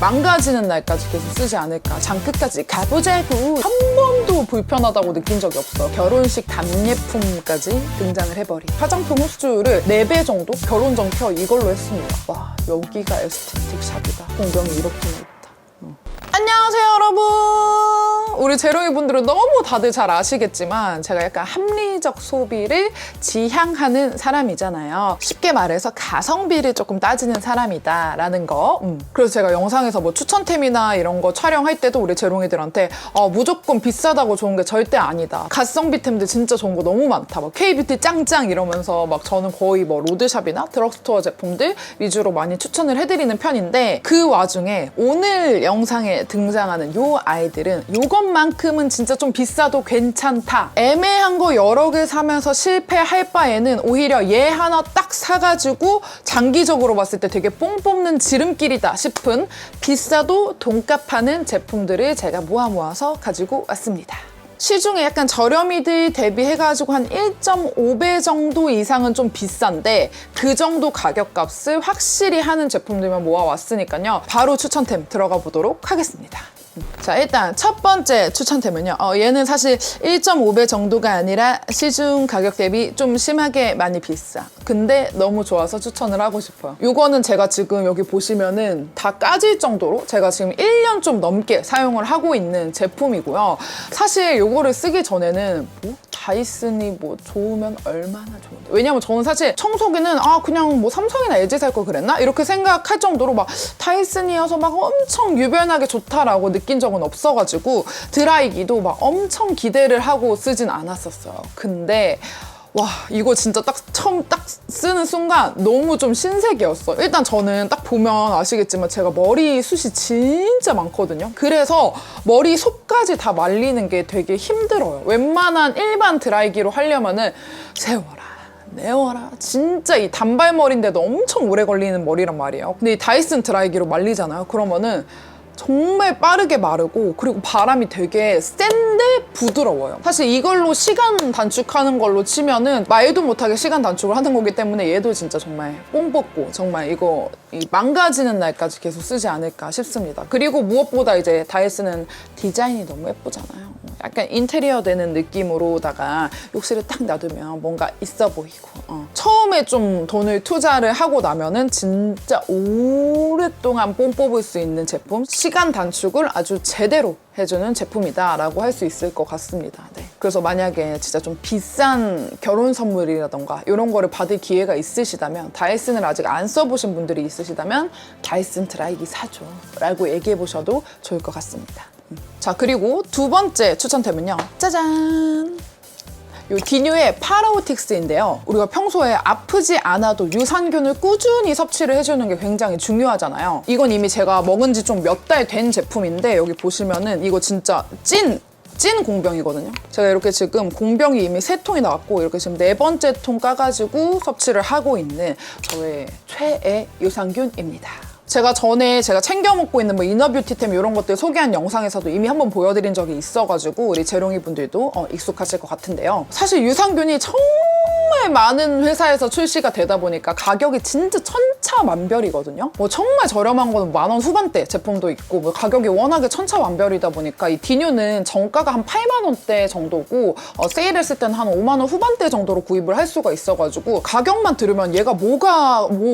망가지는 날까지 계속 쓰지 않을까. 장끝까지 가보자고. 한 번도 불편하다고 느낀 적이 없어. 결혼식 답례품까지 등장을 해버린 화장품 흡수율을 4배 정도 결혼 전켜 이걸로 했습니다. 와, 여기가 에스테틱 샵이다. 공병이 이렇게나 있다. 안녕하세요 여러분. 우리 재롱이 분들은 너무 다들 잘 아시겠지만 제가 약간 합리적 소비를 지향하는 사람이잖아요. 쉽게 말해서 가성비를 조금 따지는 사람이다 라는 거. 그래서 제가 영상에서 뭐 추천템이나 이런 거 촬영할 때도 우리 재롱이들한테 무조건 비싸다고 좋은 게 절대 아니다. 가성비템들 진짜 좋은 거 너무 많다. 막 K뷰티 짱짱 이러면서 막 저는 거의 뭐 로드샵이나 드럭스토어 제품들 위주로 많이 추천을 해드리는 편인데, 그 와중에 오늘 영상에 등장하는 요 아이들은 요것만큼은 진짜 좀 비싸도 괜찮다. 애매한 거 여러 개 사면서 실패할 바에는 오히려 얘 하나 딱 사가지고 장기적으로 봤을 때 되게 뽕 뽑는 지름길이다 싶은 비싸도 돈값하는 제품들을 제가 모아서 가지고 왔습니다. 시중에 약간 저렴이들 대비해가지고 한 1.5배 정도 이상은 좀 비싼데 그 정도 가격값을 확실히 하는 제품들만 모아왔으니까요. 바로 추천템 들어가 보도록 하겠습니다. 자, 일단 첫 번째 추천템은요. 얘는 사실 1.5배 정도가 아니라 시중 가격 대비 좀 심하게 많이 비싸. 근데 너무 좋아서 추천을 하고 싶어요. 요거는 제가 지금 여기 보시면은 다 까질 정도로 제가 지금 1년 좀 넘게 사용을 하고 있는 제품이고요. 사실 요거를 쓰기 전에는 뭐 다이슨이 뭐 좋으면 얼마나 좋은데. 왜냐면 저는 사실 청소기는 그냥 뭐 삼성이나 LG 살 걸 그랬나? 이렇게 생각할 정도로 막 다이슨이어서 막 엄청 유별나게 좋다라고 느낀 적은 없어가지고 드라이기도 막 엄청 기대를 하고 쓰진 않았었어요. 근데 와, 이거 진짜 처음 쓰는 순간 너무 좀 신세계였어. 일단 저는 딱 보면 아시겠지만 제가 머리숱이 진짜 많거든요. 그래서 머리속까지 다 말리는 게 되게 힘들어요. 웬만한 일반 드라이기로 하려면은 세워라 내워라, 진짜 이 단발머리인데도 엄청 오래 걸리는 머리란 말이에요. 근데 이 다이슨 드라이기로 말리잖아요. 그러면은 정말 빠르게 마르고, 그리고 바람이 되게 센데 부드러워요. 사실 이걸로 시간 단축하는 걸로 치면은 말도 못하게 시간 단축을 하는 거기 때문에 얘도 진짜 정말 뽕 뽑고 정말 이거 망가지는 날까지 계속 쓰지 않을까 싶습니다. 그리고 무엇보다 이제 다이슨은 디자인이 너무 예쁘잖아요. 약간 인테리어 되는 느낌으로다가 욕실에 딱 놔두면 뭔가 있어 보이고, 처음에 좀 돈을 투자를 하고 나면은 진짜 오랫동안 뽕 뽑을 수 있는 제품, 시간 단축을 아주 제대로 해주는 제품이다 라고 할 수 있을 것 같습니다. 네. 그래서 만약에 진짜 좀 비싼 결혼 선물이라던가 이런 거를 받을 기회가 있으시다면, 다이슨을 아직 안 써보신 분들이 있으시다면 다이슨 드라이기 사줘 라고 얘기해 보셔도 좋을 것 같습니다. 자, 그리고 두 번째 추천템은요, 짜잔! 요 디뉴의 파라오틱스인데요. 우리가 평소에 아프지 않아도 유산균을 꾸준히 섭취를 해주는 게 굉장히 중요하잖아요. 이건 이미 제가 먹은 지 좀 몇 달 된 제품인데 여기 보시면은 이거 진짜 찐 공병이거든요. 제가 이렇게 지금 공병이 이미 3통이 나왔고 이렇게 지금 4번째 통 까가지고 섭취를 하고 있는 저의 최애 유산균입니다. 제가 전에 챙겨 먹고 있는 뭐 이너뷰티템 이런 것들 소개한 영상에서도 이미 한번 보여드린 적이 있어가지고 우리 재롱이 분들도 익숙하실 것 같은데요. 사실 유산균이 정말 많은 회사에서 출시가 되다 보니까 가격이 진짜 천차만별이거든요. 뭐 정말 저렴한 거는 10,000원 후반대 제품도 있고, 뭐 가격이 워낙에 천차만별이다 보니까 이 디뉴는 정가가 한 80,000원대 정도고 세일했을 때는 한 50,000원 후반대 정도로 구입을 할 수가 있어가지고 가격만 들으면 얘가 뭐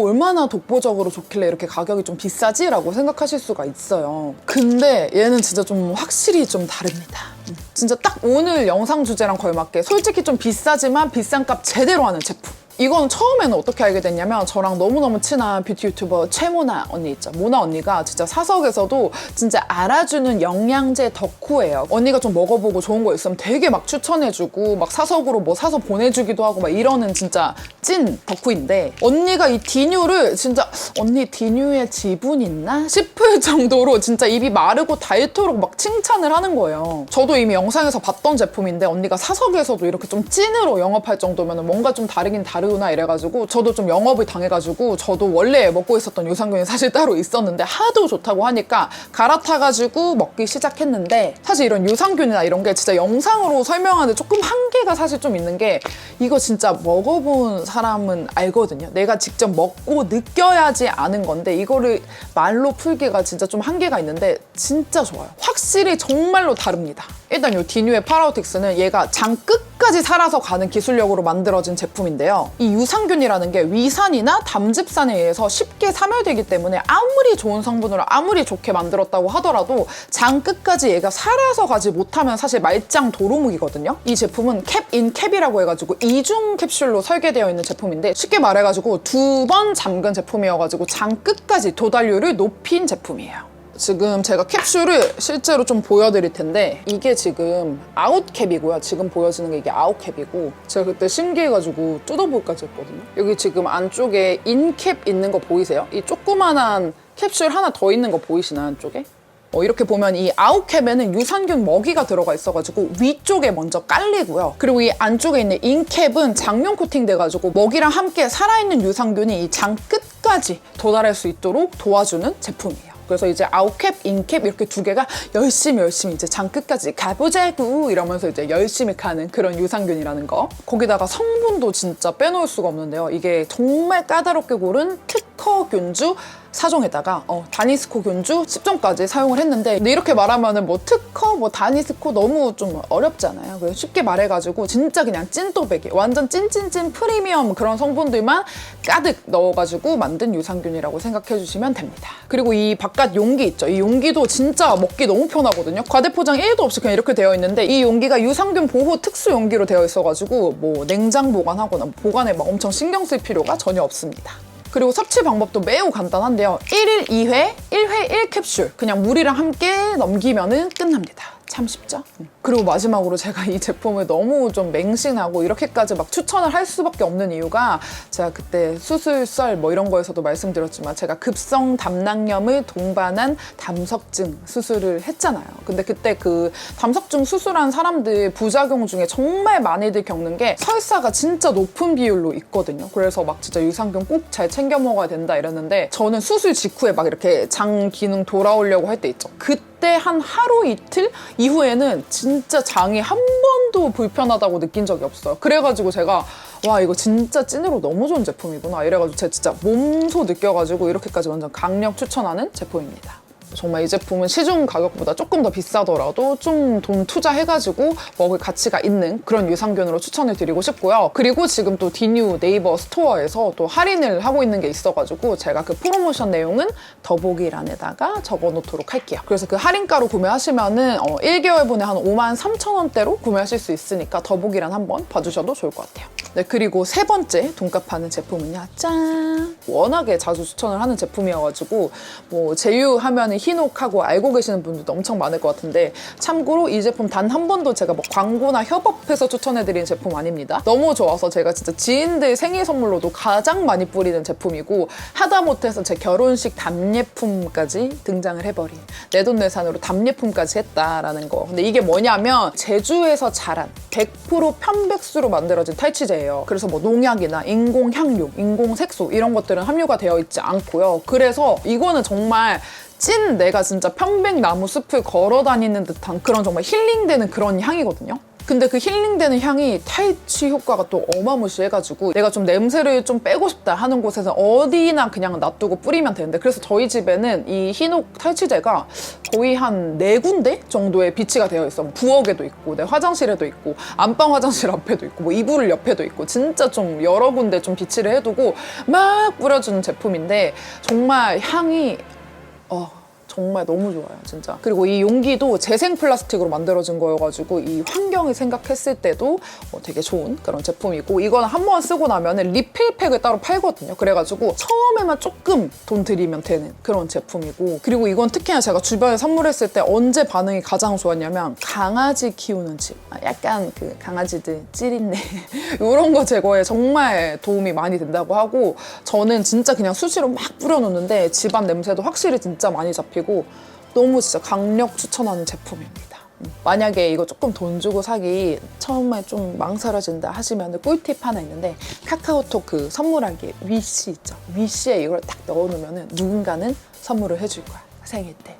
얼마나 독보적으로 좋길래 이렇게 가격이 좀 비싸지? 라고 생각하실 수가 있어요. 근데 얘는 진짜 좀 확실히 좀 다릅니다. 진짜 딱 오늘 영상 주제랑 걸맞게 솔직히 좀 비싸지만 비싼 값 제대로 하는 제품. 이건 처음에는 어떻게 알게 됐냐면, 저랑 너무너무 친한 뷰티 유튜버 최모나 언니 있죠. 모나 언니가 진짜 사석에서도 진짜 알아주는 영양제 덕후예요. 언니가 좀 먹어보고 좋은 거 있으면 되게 막 추천해주고 막 사석으로 뭐 사서 보내주기도 하고 막 이러는 진짜 찐 덕후인데, 언니가 이 디뉴를 진짜 언니 디뉴에 지분 있나? 싶을 정도로 진짜 입이 마르고 닳도록 막 칭찬을 하는 거예요. 저도 이미 영상에서 봤던 제품인데 언니가 사석에서도 이렇게 좀 찐으로 영업할 정도면 뭔가 좀 다르긴 다른 다르구나 이래가지고 저도 좀 영업을 당해가지고 저도 원래 먹고 있었던 유산균이 사실 따로 있었는데 하도 좋다고 하니까 갈아타가지고 먹기 시작했는데 사실 이런 유산균이나 이런 게 진짜 영상으로 설명하는데 조금 한계가 사실 좀 있는 게 이거 진짜 먹어본 사람은 알거든요. 내가 직접 먹고 느껴야지 아는 건데 이거를 말로 풀기가 진짜 좀 한계가 있는데 진짜 좋아요. 확실히 정말로 다릅니다. 일단 이 디뉴의 파라오틱스는 얘가 장 끝까지 살아서 가는 기술력으로 만들어진 제품인데요. 이 유산균이라는 게 위산이나 담즙산에 의해서 쉽게 사멸되기 때문에 아무리 좋은 성분으로 아무리 좋게 만들었다고 하더라도 장 끝까지 얘가 살아서 가지 못하면 사실 말짱 도루묵이거든요. 이 제품은 캡인 캡이라고 해가지고 이중 캡슐로 설계되어 있는 제품인데 쉽게 말해가지고 2번 잠근 제품이어가지고 장 끝까지 도달률을 높인 제품이에요. 지금 제가 캡슐을 실제로 좀 보여드릴 텐데 이게 지금 아웃캡이고요. 지금 보여지는 게 이게 아웃캡이고 제가 그때 신기해가지고 뜯어볼까지 했거든요. 여기 지금 안쪽에 인캡 있는 거 보이세요? 이 조그만한 캡슐 하나 더 있는 거 보이시나요? 안쪽에? 이렇게 보면 이 아웃캡에는 유산균 먹이가 들어가 있어가지고 위쪽에 먼저 깔리고요. 그리고 이 안쪽에 있는 인캡은 장용 코팅 돼가지고 먹이랑 함께 살아있는 유산균이 이 장 끝까지 도달할 수 있도록 도와주는 제품이에요. 그래서 이제 아웃캡, 인캡 이렇게 두 개가 열심히 이제 장 끝까지 가보자고 이러면서 이제 열심히 가는 그런 유산균이라는 거. 거기다가 성분도 진짜 빼놓을 수가 없는데요. 이게 정말 까다롭게 고른 특허균주 4종에다가 다니스코 균주 10종까지 사용을 했는데 근데 이렇게 말하면은 뭐 특허, 뭐 다니스코 너무 좀 어렵잖아요. 그래서 쉽게 말해가지고 진짜 그냥 찐또배기 완전 찐찐찐 프리미엄 그런 성분들만 가득 넣어가지고 만든 유산균이라고 생각해 주시면 됩니다. 그리고 이 바깥 용기 있죠. 이 용기도 진짜 먹기 너무 편하거든요. 과대포장 1도 없이 그냥 이렇게 되어 있는데 이 용기가 유산균 보호 특수 용기로 되어 있어가지고 뭐 냉장 보관하거나 보관에 막 엄청 신경 쓸 필요가 전혀 없습니다. 그리고 섭취 방법도 매우 간단한데요. 1일 2회, 1회 1캡슐 그냥 물이랑 함께 넘기면은 끝납니다. 참 쉽죠? 그리고 마지막으로 제가 이 제품을 너무 좀 맹신하고 이렇게까지 막 추천을 할 수밖에 없는 이유가 제가 그때 수술썰 뭐 이런 거에서도 말씀드렸지만 제가 급성 담낭염을 동반한 담석증 수술을 했잖아요. 근데 그때 그 담석증 수술한 사람들 부작용 중에 정말 많이들 겪는 게 설사가 진짜 높은 비율로 있거든요. 그래서 막 진짜 유산균 꼭 잘 챙겨 먹어야 된다 이랬는데 저는 수술 직후에 막 이렇게 장 기능 돌아오려고 할 때 있죠. 그때 한 하루 이틀 이후에는 진짜 장이 한 번도 불편하다고 느낀 적이 없어요. 그래가지고 제가 와 이거 진짜 찐으로 너무 좋은 제품이구나 이래가지고 제가 진짜 몸소 느껴가지고 이렇게까지 완전 강력 추천하는 제품입니다. 정말 이 제품은 시중 가격보다 조금 더 비싸더라도 좀 돈 투자해가지고 먹을 가치가 있는 그런 유산균으로 추천을 드리고 싶고요. 그리고 지금 또 디뉴 네이버 스토어에서 또 할인을 하고 있는 게 있어가지고 제가 그 프로모션 내용은 더보기란에다가 적어놓도록 할게요. 그래서 그 할인가로 구매하시면은 1개월분에 한 53,000원대로 구매하실 수 있으니까 더보기란 한번 봐주셔도 좋을 것 같아요. 네, 그리고 세 번째 돈값하는 제품은요. 짠! 워낙에 자주 추천을 하는 제품이어가지고 뭐 제휴하면은 희녹하고 알고 계시는 분들도 엄청 많을 것 같은데 참고로 이 제품 단 한 번도 제가 뭐 광고나 협업해서 추천해드린 제품 아닙니다. 너무 좋아서 제가 진짜 지인들 생일 선물로도 가장 많이 뿌리는 제품이고 하다못해서 제 결혼식 답례품까지 등장을 해버린 내돈내산으로 답례품까지 했다라는 거. 근데 이게 뭐냐면 제주에서 자란 100% 편백수로 만들어진 탈취제예요. 그래서 뭐 농약이나 인공향료, 인공색소 이런 것들은 함유가 되어 있지 않고요. 그래서 이거는 정말 찐 내가 진짜 편백나무 숲을 걸어 다니는 듯한 그런 정말 힐링되는 그런 향이거든요. 근데 그 힐링되는 향이 탈취 효과가 또 어마무시해가지고 내가 좀 냄새를 좀 빼고 싶다 하는 곳에서 어디나 그냥 놔두고 뿌리면 되는데 그래서 저희 집에는 이 희녹 탈취제가 거의 한 4군데 정도의 비치가 되어 있어. 부엌에도 있고 내 화장실에도 있고 안방 화장실 앞에도 있고 뭐 이불 옆에도 있고 진짜 좀 여러 군데 좀 비치를 해두고 막 뿌려주는 제품인데 정말 향이 정말 너무 좋아요, 진짜. 그리고 이 용기도 재생 플라스틱으로 만들어진 거여가지고 이 환경을 생각했을 때도 되게 좋은 그런 제품이고 이거는 한 번 쓰고 나면 리필팩을 따로 팔거든요. 그래가지고 처음에만 조금 돈 들이면 되는 그런 제품이고 그리고 이건 특히나 제가 주변에 선물했을 때 언제 반응이 가장 좋았냐면 강아지 키우는 집. 약간 그 강아지들 찌린내 이런 거 제거에 정말 도움이 많이 된다고 하고 저는 진짜 그냥 수시로 막 뿌려놓는데 집안 냄새도 확실히 진짜 많이 잡히고 너무 진짜 강력 추천하는 제품입니다. 만약에 이거 조금 돈 주고 사기 처음에 좀 망설여진다 하시면 꿀팁 하나 있는데, 카카오톡 그 선물하기 위시 있죠. 위시에 이걸 딱 넣어놓으면 누군가는 선물을 해줄 거야, 생일 때.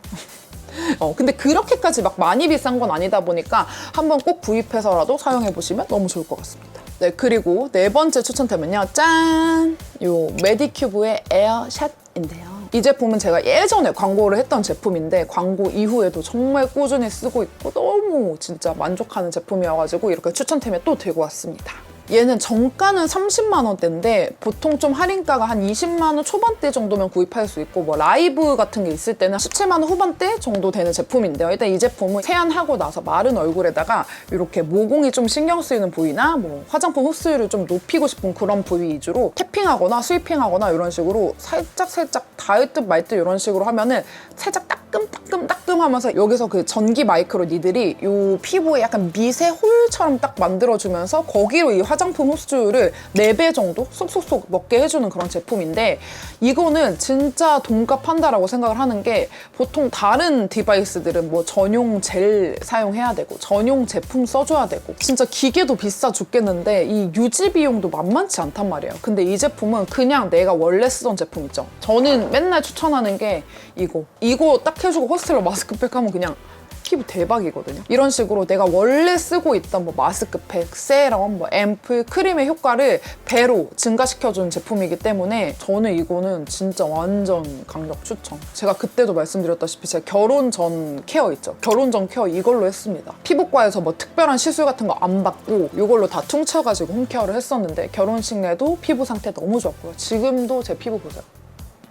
근데 그렇게까지 막 많이 비싼 건 아니다 보니까 한번 꼭 구입해서라도 사용해보시면 너무 좋을 것 같습니다. 네, 그리고 네 번째 추천템은요, 짠! 요 메디큐브의 에어샷인데요. 이 제품은 제가 예전에 광고를 했던 제품인데 광고 이후에도 정말 꾸준히 쓰고 있고 너무 진짜 만족하는 제품이어가지고 이렇게 추천템에 또 들고 왔습니다. 얘는 정가는 30만 원대인데 보통 좀 할인가가 한 20만 원 초반대 정도면 구입할 수 있고, 뭐 라이브 같은 게 있을 때는 17만 원 후반대 정도 되는 제품인데요. 일단 이 제품은 세안하고 나서 마른 얼굴에다가 이렇게 모공이 좀 신경 쓰이는 부위나 뭐 화장품 흡수율을 좀 높이고 싶은 그런 부위 위주로 탭핑하거나 스위핑하거나 이런 식으로 살짝 닿을 듯 말 듯 이런 식으로 하면은 살짝 따끔 하면서 여기서 그 전기 마이크로 니들이 이 피부에 약간 미세 홀처럼 딱 만들어주면서 거기로 이 화장품 흡수율을 4배 정도 쏙쏙쏙 먹게 해주는 그런 제품인데, 이거는 진짜 돈값 한다라고 생각을 하는 게, 보통 다른 디바이스들은 뭐 전용 젤 사용해야 되고 전용 제품 써줘야 되고 진짜 기계도 비싸 죽겠는데 이 유지 비용도 만만치 않단 말이에요. 근데 이 제품은 그냥 내가 원래 쓰던 제품 있죠. 저는 맨날 추천하는 게 이거 딱 해주고 호스텔러 마스크팩 하면 그냥 피부 대박이거든요. 이런 식으로 내가 원래 쓰고 있던 뭐 마스크팩, 세럼, 뭐 앰플, 크림의 효과를 배로 증가시켜주는 제품이기 때문에 저는 이거는 진짜 완전 강력 추천. 제가 그때도 말씀드렸다시피 제가 결혼 전 케어 있죠. 결혼 전 케어 이걸로 했습니다. 피부과에서 뭐 특별한 시술 같은 거 안 받고 이걸로 다 퉁쳐가지고 홈케어를 했었는데 결혼식 내도 피부 상태 너무 좋았고요. 지금도 제 피부 보세요.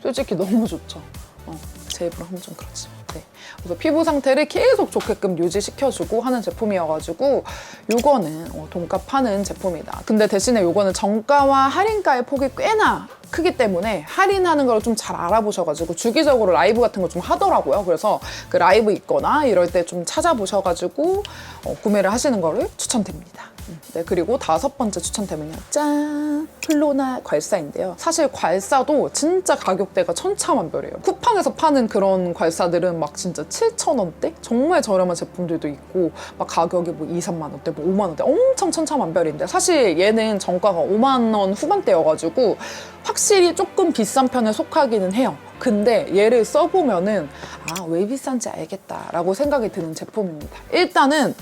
솔직히 너무 좋죠. 제 입으로 하면 좀 그렇지. 네. 그래서 피부 상태를 계속 좋게끔 유지시켜주고 하는 제품이어가지고 이거는 돈값 하는 제품이다. 근데 대신에 이거는 정가와 할인가의 폭이 꽤나 크기 때문에 할인하는 걸 좀 잘 알아보셔가지고 주기적으로 라이브 같은 거 좀 하더라고요. 그래서 그 라이브 있거나 이럴 때 좀 찾아보셔가지고 구매를 하시는 거를 추천드립니다. 네, 그리고 5번째 추천템은요, 짠! 플로나 괄사인데요. 사실 괄사도 진짜 가격대가 천차만별이에요. 쿠팡에서 파는 그런 괄사들은 막 진짜 7,000원대? 정말 저렴한 제품들도 있고 막 가격이 뭐 2, 3만 원대, 뭐 5만 원대 엄청 천차만별인데, 사실 얘는 정가가 5만 원 후반대여가지고 확실히 조금 비싼 편에 속하기는 해요. 근데 얘를 써보면은 왜 비싼지 알겠다라고 생각이 드는 제품입니다. 일단은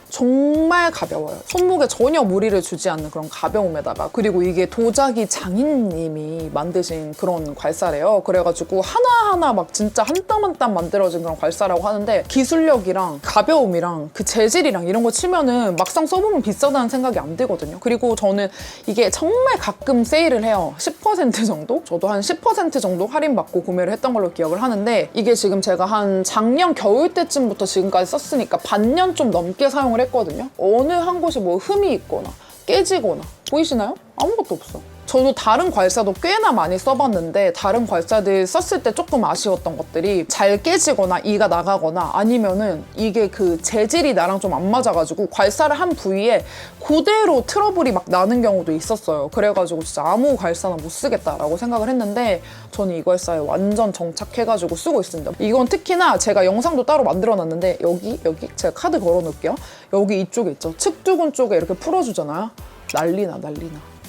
정말 가벼워요. 손목에 전혀 무리를 주지 않는 그런 가벼움에다가, 그리고 이게 도자기 장인님이 만드신 그런 괄사래요. 그래가지고 하나하나 막 진짜 한 땀 한 땀 만들어진 그런 괄사라고 하는데, 기술력이랑 가벼움이랑 그 재질이랑 이런 거 치면은 막상 써보면 비싸다는 생각이 안 들거든요. 그리고 저는 이게 정말 가끔 세일을 해요. 10% 정도? 저도 한 10% 정도 할인받고 구매를 했던 걸로 기억을 하는데, 이게 지금 제가 한 작년 겨울 때쯤부터 지금까지 썼으니까 반년 좀 넘게 사용을 했거든요. 어느 한 곳이 뭐 흠이 있거나 깨지거나 보이시나요? 아무것도 없어. 저도 다른 괄사도 꽤나 많이 써봤는데 다른 괄사들 썼을 때 조금 아쉬웠던 것들이 잘 깨지거나 이가 나가거나 아니면은 이게 그 재질이 나랑 좀 안 맞아가지고 괄사를 한 부위에 그대로 트러블이 막 나는 경우도 있었어요. 그래가지고 진짜 아무 괄사나 못 쓰겠다라고 생각을 했는데 저는 이 괄사에 완전 정착해가지고 쓰고 있습니다. 이건 특히나 제가 영상도 따로 만들어놨는데 여기 제가 카드 걸어놓을게요. 여기 이쪽에 있죠. 측두근 쪽에 이렇게 풀어주잖아요. 난리나.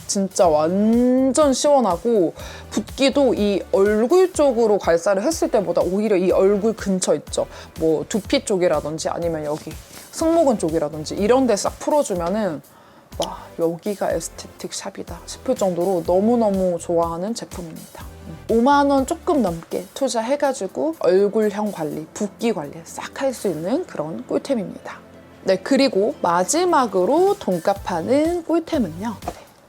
진짜 완전 시원하고, 붓기도 이 얼굴 쪽으로 괄사를 했을 때보다 오히려 이 얼굴 근처 있죠. 뭐 두피 쪽이라든지 아니면 여기 승모근 쪽이라든지 이런 데 싹 풀어주면은 와, 여기가 에스테틱 샵이다 싶을 정도로 너무너무 좋아하는 제품입니다. 5만 원 조금 넘게 투자해가지고 얼굴형 관리, 붓기 관리 싹 할 수 있는 그런 꿀템입니다. 네, 그리고 마지막으로 돈값하는 꿀템은요.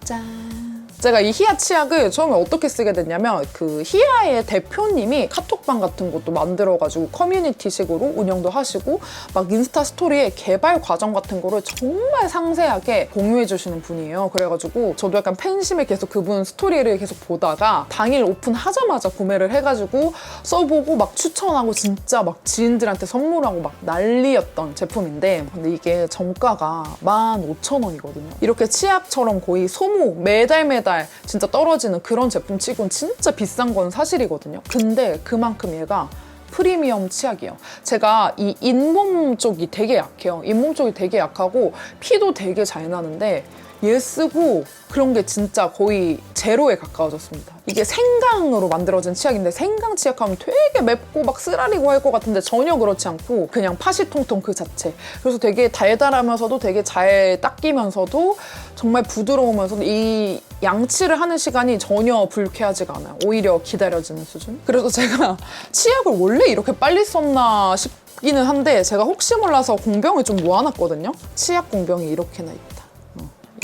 짠! 제가 이 히야 치약을 처음에 어떻게 쓰게 됐냐면, 그 히야의 대표님이 카톡방 같은 것도 만들어가지고 커뮤니티식으로 운영도 하시고 막 인스타 스토리에 개발 과정 같은 거를 정말 상세하게 공유해 주시는 분이에요. 그래가지고 저도 약간 팬심에 계속 그분 스토리를 계속 보다가 당일 오픈하자마자 구매를 해가지고 써보고 막 추천하고 진짜 막 지인들한테 선물하고 막 난리였던 제품인데, 근데 이게 정가가 15,000원이거든요. 이렇게 치약처럼 거의 소모 매달 진짜 떨어지는 그런 제품 치곤 진짜 비싼 건 사실이거든요. 근데 그만큼 얘가 프리미엄 치약이에요. 제가 이 잇몸 쪽이 되게 약해요. 잇몸 쪽이 되게 약하고 피도 되게 잘 나는데 얘 쓰고 그런 게 진짜 거의 제로에 가까워졌습니다. 이게 생강으로 만들어진 치약인데 생강 치약하면 되게 맵고 막 쓰라리고 할 것 같은데 전혀 그렇지 않고 그냥 파시통통 그 자체. 그래서 되게 달달하면서도 되게 잘 닦이면서도 정말 부드러우면서도 이 양치를 하는 시간이 전혀 불쾌하지가 않아요. 오히려 기다려지는 수준. 그래서 제가 치약을 원래 이렇게 빨리 썼나 싶기는 한데 제가 혹시 몰라서 공병을 좀 모아놨거든요. 치약 공병이 이렇게나 있다.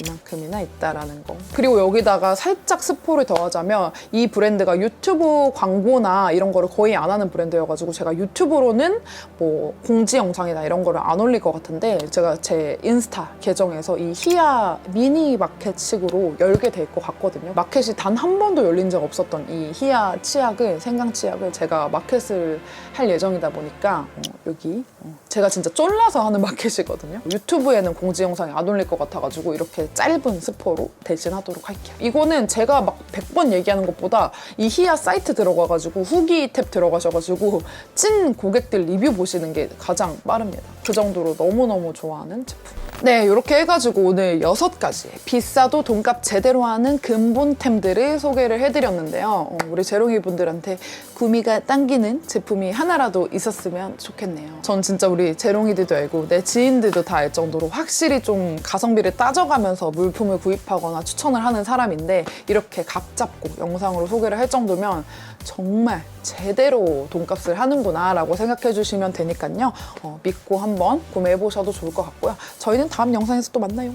이만큼이나 있다라는 거. 그리고 여기다가 살짝 스포를 더하자면 이 브랜드가 유튜브 광고나 이런 거를 거의 안 하는 브랜드여가지고 제가 유튜브로는 뭐 공지 영상이나 이런 거를 안 올릴 것 같은데 제가 제 인스타 계정에서 이 히야 미니 마켓식으로 열게 될 것 같거든요. 마켓이 단 한 번도 열린 적 없었던 이 히야 치약을, 생강 치약을 제가 마켓을 할 예정이다 보니까 여기 제가 진짜 쫄라서 하는 마켓이거든요. 유튜브에는 공지 영상이 안 올릴 것 같아가지고 이렇게 짧은 스포로 대신하도록 할게요. 이거는 제가 막 100번 얘기하는 것보다 이 히야 사이트 들어가가지고 후기 탭 들어가셔가지고 찐 고객들 리뷰 보시는 게 가장 빠릅니다. 그 정도로 너무너무 좋아하는 제품. 네, 이렇게 해가지고 오늘 6가지 비싸도 돈값 제대로 하는 근본템들을 소개를 해드렸는데요. 우리 재롱이 분들한테 구미가 당기는 제품이 하나라도 있었으면 좋겠네요. 전 진짜 우리 재롱이들도 알고 내 지인들도 다 알 정도로 확실히 좀 가성비를 따져가면서 물품을 구입하거나 추천을 하는 사람인데 이렇게 각 잡고 영상으로 소개를 할 정도면 정말 제대로 돈값을 하는구나 라고 생각해 주시면 되니까요. 믿고 한번 구매해 보셔도 좋을 것 같고요. 저희는 다음 영상에서 또 만나요.